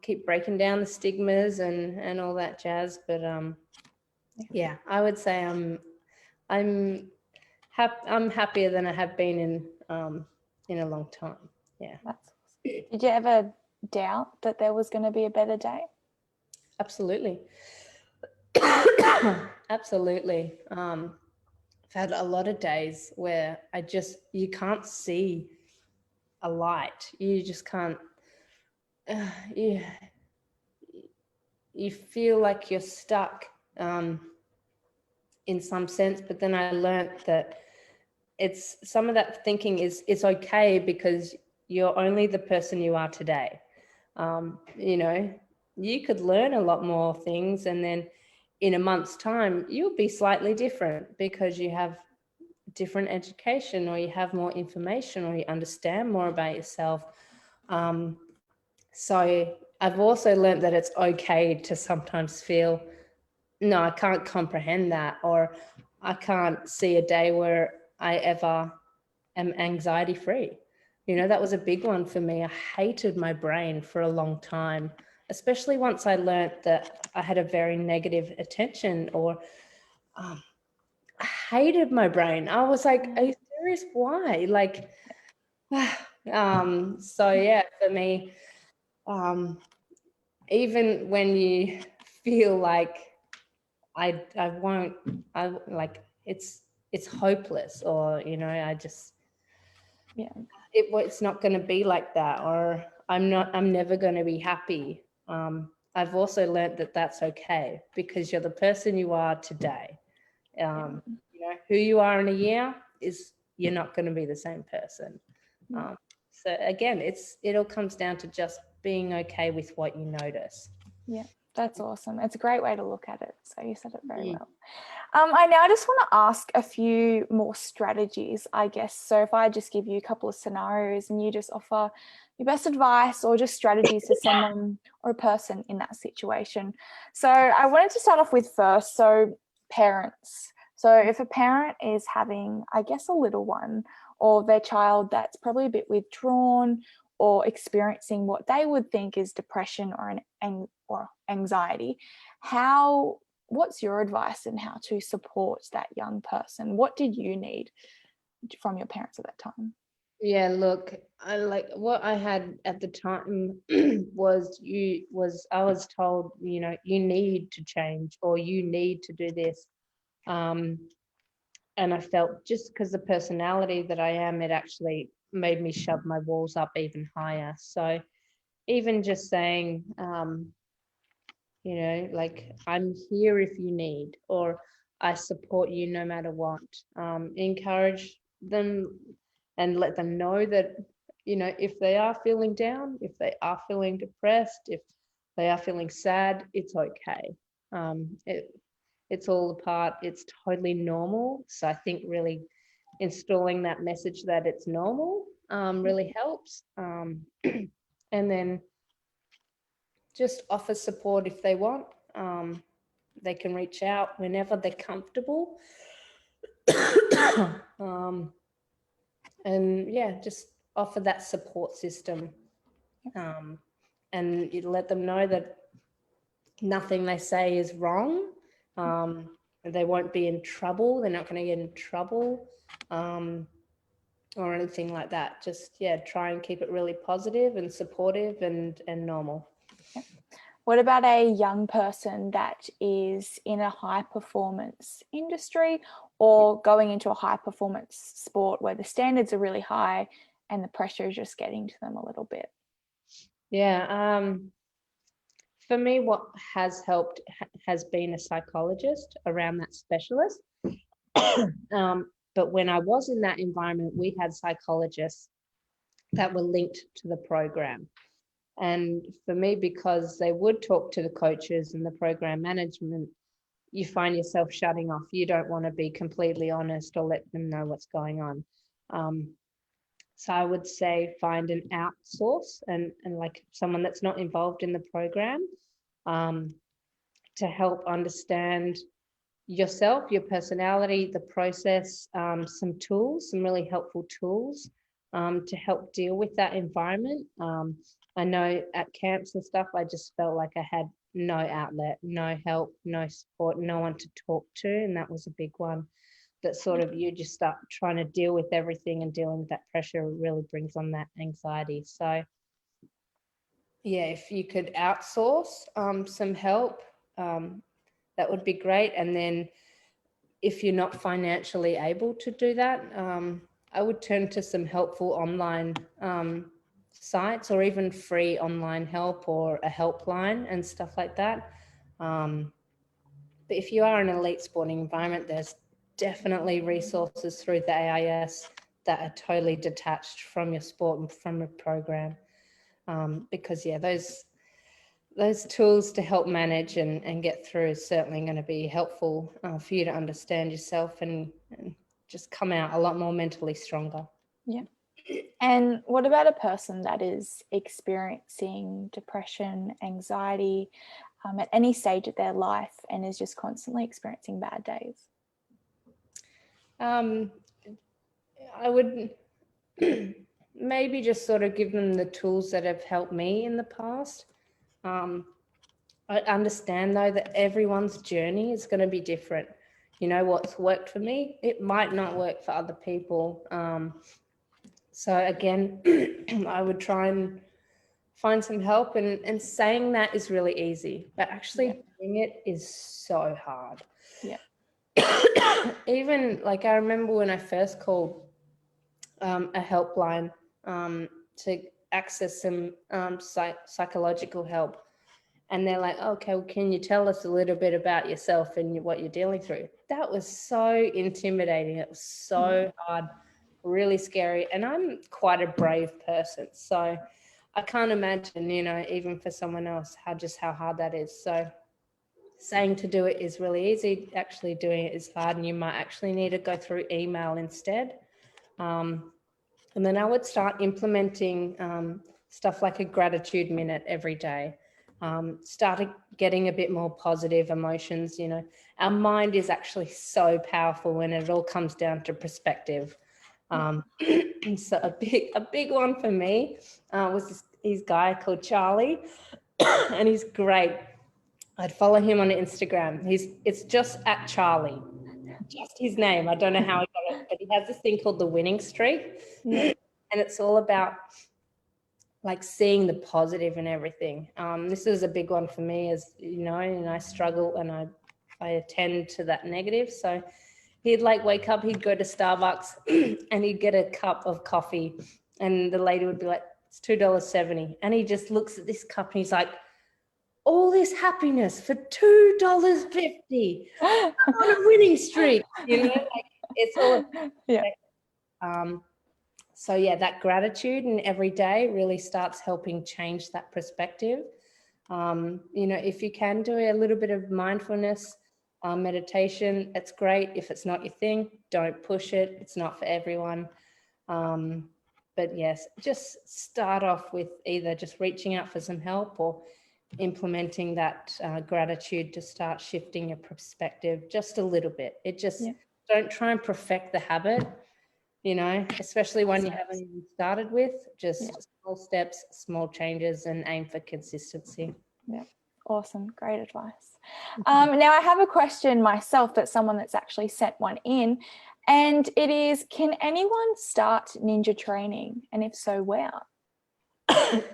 keep breaking down the stigmas and all that jazz. But yeah, I would say I'm happier than I have been in a long time. Yeah. That's awesome. Did you ever doubt that there was going to be a better day? Absolutely. Absolutely. I've had a lot of days where you can't see a light. You just can't, you feel like you're stuck in some sense. But then I learned that it's some of that thinking is it's okay because you're only the person you are today. You know, you could learn a lot more things, and then in a month's time, you'll be slightly different because you have different education, or you have more information, or you understand more about yourself. So I've also learned that it's okay to sometimes feel, no, I can't comprehend that, or I can't see a day where I ever am anxiety free. You know, that was a big one for me. I hated my brain for a long time, especially once I learned that I had a very negative attention, or I hated my brain. I was like, are you serious? Why? Like, so yeah, for me, even when you feel like I won't, I like it's hopeless, or, you know, I just, Yeah. It's not going to be like that, or I'm never going to be happy. I've also learned that that's okay, because you're the person you are today. You know, who you are in a year you're not going to be the same person. So again, it all comes down to just being okay with what you notice. Yeah, that's awesome. It's a great way to look at it. So you said it very well. I now just want to ask a few more strategies, I guess. So if I just give you a couple of scenarios and you just offer your best advice or just strategies to someone or a person in that situation. So I wanted to start off with first, so parents. So if a parent is having, I guess, a little one, or their child that's probably a bit withdrawn or experiencing what they would think is depression or or anxiety, what's your advice on how to support that young person? What did you need from your parents at that time? Yeah, look, I like what I had at the time was I was told, you know, you need to change, or you need to do this. And I felt, just because the personality that I am, it actually made me shove my walls up even higher. So even just saying, you know, like, I'm here if you need, or I support you no matter what. Encourage them and let them know that, you know, if they are feeling down, if they are feeling depressed, if they are feeling sad, it's okay. It's all a part, it's totally normal. So I think really installing that message that it's normal really helps. And then just offer support if they want. They can reach out whenever they're comfortable. And yeah, just offer that support system. And you let them know that nothing they say is wrong. They won't be in trouble. They're not going to get in trouble or anything like that. Just, yeah, try and keep it really positive and supportive and normal. What about a young person that is in a high performance industry or going into a high performance sport where the standards are really high and the pressure is just getting to them a little bit? Yeah. For me, what has helped has been a psychologist around that specialist. But when I was in that environment, we had psychologists that were linked to the program. And for me, because they would talk to the coaches and the program management, you find yourself shutting off. You don't want to be completely honest or let them know what's going on. So I would say find an outsource and like someone that's not involved in the program, to help understand yourself, your personality, the process, some tools, some really helpful tools to help deal with that environment. I know at camps and stuff, I just felt like I had no outlet, no help, no support, no one to talk to. And that was a big one, that sort of, you just start trying to deal with everything, and dealing with that pressure really brings on that anxiety. So yeah, if you could outsource some help, that would be great. And then if you're not financially able to do that, I would turn to some helpful online sites, or even free online help or a helpline and stuff like that. But if you are in an elite sporting environment, there's definitely resources through the AIS that are totally detached from your sport and from a program. Because yeah, those tools to help manage and get through is certainly going to be helpful for you to understand yourself and just come out a lot more mentally stronger. Yeah. And what about a person that is experiencing depression, anxiety at any stage of their life and is just constantly experiencing bad days? I would maybe just sort of give them the tools that have helped me in the past. I understand though that everyone's journey is going to be different. You know, what's worked for me, it might not work for other people. So again, I would try and find some help, and saying that is really easy, but actually doing it is so hard. Yeah. Even like I remember when I first called a helpline to access some psychological help. And they're like, okay, well, can you tell us a little bit about yourself and what you're dealing through? That was so intimidating. It was so hard, really scary. And I'm quite a brave person. So I can't imagine, you know, even for someone else, how hard that is. So saying to do it is really easy. Actually doing it is hard. And you might actually need to go through email instead. And then I would start implementing stuff like a gratitude minute every day. Started getting a bit more positive emotions. You know, our mind is actually so powerful when it all comes down to perspective. So a big one for me was this guy called Charlie, and he's great. I'd follow him on Instagram. It's just at Charlie, just his name. I don't know how he got it, but he has this thing called the winning streak. Yeah. And it's all about like seeing the positive in everything. This is a big one for me, as you know, and I struggle and I attend to that negative. So he'd like wake up, he'd go to Starbucks and he'd get a cup of coffee, and the lady would be like, it's $2.70. And he just looks at this cup and he's like, all this happiness for $2.50. I'm on a winning streak, you know, like it's all so yeah, that gratitude in every day really starts helping change that perspective. You know, if you can do a little bit of mindfulness, meditation, it's great. If it's not your thing, don't push it. It's not for everyone. But yes, just start off with either just reaching out for some help or implementing that gratitude to start shifting your perspective just a little bit. It just don't try and perfect the habit, you know, especially when you haven't even started with, just small steps, small changes, and aim for consistency. Yeah, awesome. Great advice. Now I have a question myself that someone that's actually sent one in, and it is, can anyone start ninja training? And if so, where?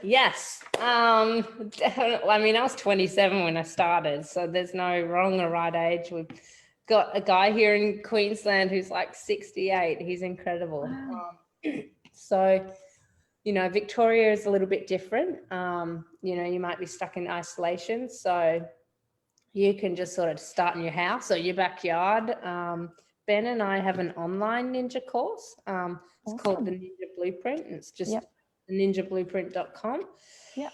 Yes, definitely. I mean, I was 27 when I started, so there's no wrong or right age. We've got a guy here in Queensland who's like 68. He's incredible. Wow. So, you know, Victoria is a little bit different. You know, you might be stuck in isolation, so you can just sort of start in your house or your backyard. Ben and I have an online ninja course. It's called the Ninja Blueprint, and it's just ninjablueprint.com. Yeah.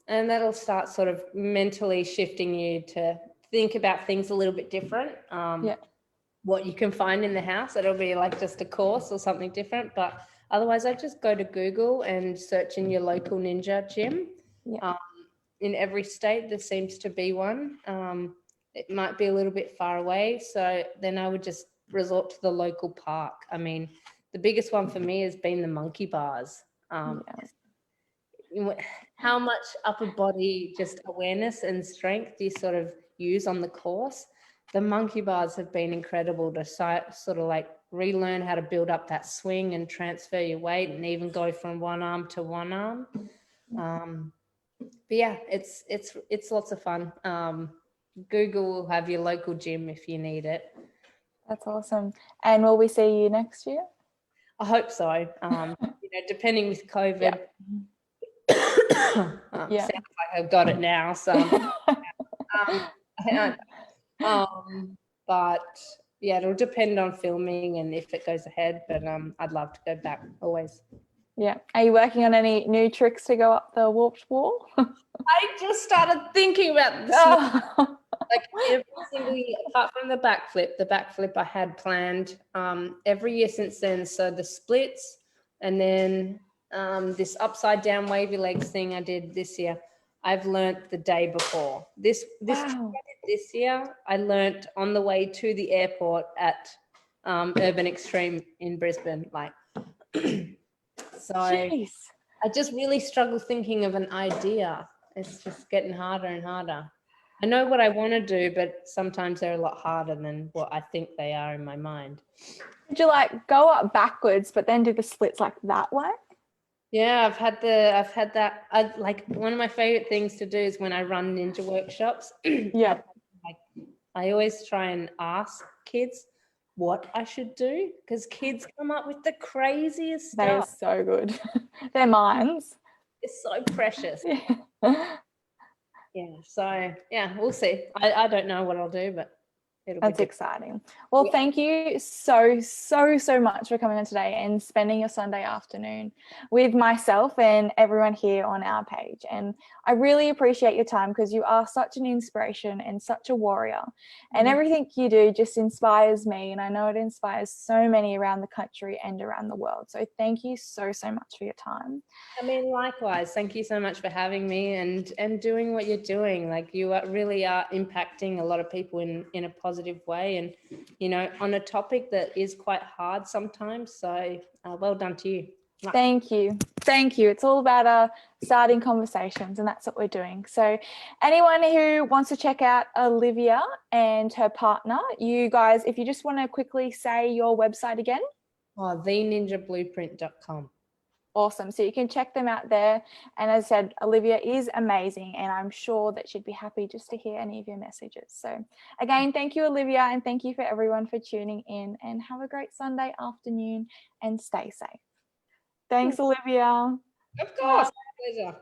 And that'll start sort of mentally shifting you to think about things a little bit different. What you can find in the house, it'll be like just a course or something different. But otherwise, I just go to Google and search in your local ninja gym. In every state, there seems to be one. It might be a little bit far away. So then I would just resort to the local park. I mean, the biggest one for me has been the monkey bars. How much upper body just awareness and strength do you sort of use on the course? The monkey bars have been incredible to sort of like relearn how to build up that swing and transfer your weight and even go from one arm to one arm. But yeah, it's lots of fun. Google will have your local gym if you need it. That's awesome. And will we see you next year? I hope so. Depending with COVID. Yeah. Sounds like I've got it now. So, but yeah, it'll depend on filming and if it goes ahead. But I'd love to go back always. Yeah. Are you working on any new tricks to go up the warped wall? I just started thinking about this. Oh. Like every single year, apart from the backflip I had planned every year since then. So the splits and then this upside down wavy legs thing I did this year, I've learnt the day before. This trick I did this year, I learnt on the way to the airport at Urban Extreme in Brisbane. Like, so Jeez. I just really struggle thinking of an idea. It's just getting harder and harder. I know what I want to do, but sometimes they're a lot harder than what I think they are in my mind. Did you like go up backwards, but then do the splits like that way? Yeah, I've had that. I like one of my favorite things to do is when I run ninja workshops. Yeah. I always try and ask kids what I should do because kids come up with the craziest They are stuff. so good. Their minds. It's so precious. Yeah. Yeah. So yeah, we'll see. I don't know what I'll do, but That's exciting. Well, thank you so much for coming on today and spending your Sunday afternoon with myself and everyone here on our page. And I really appreciate your time because you are such an inspiration and such a warrior. And everything you do just inspires me. And I know it inspires so many around the country and around the world. So thank you so much for your time. I mean, likewise, thank you so much for having me and doing what you're doing. Like you really are impacting a lot of people in a positive way and, on a topic that is quite hard sometimes. So well done to you. Thank you. It's all about starting conversations, and that's what we're doing. So anyone who wants to check out Olivia and her partner, you guys, if you just want to quickly say your website again. theninjablueprint.com. Awesome. So you can check them out there. And as I said, Olivia is amazing, and I'm sure that she'd be happy just to hear any of your messages. So again, thank you, Olivia, and thank you for everyone for tuning in, and have a great Sunday afternoon and stay safe. Thanks, Olivia. Of course. Pleasure.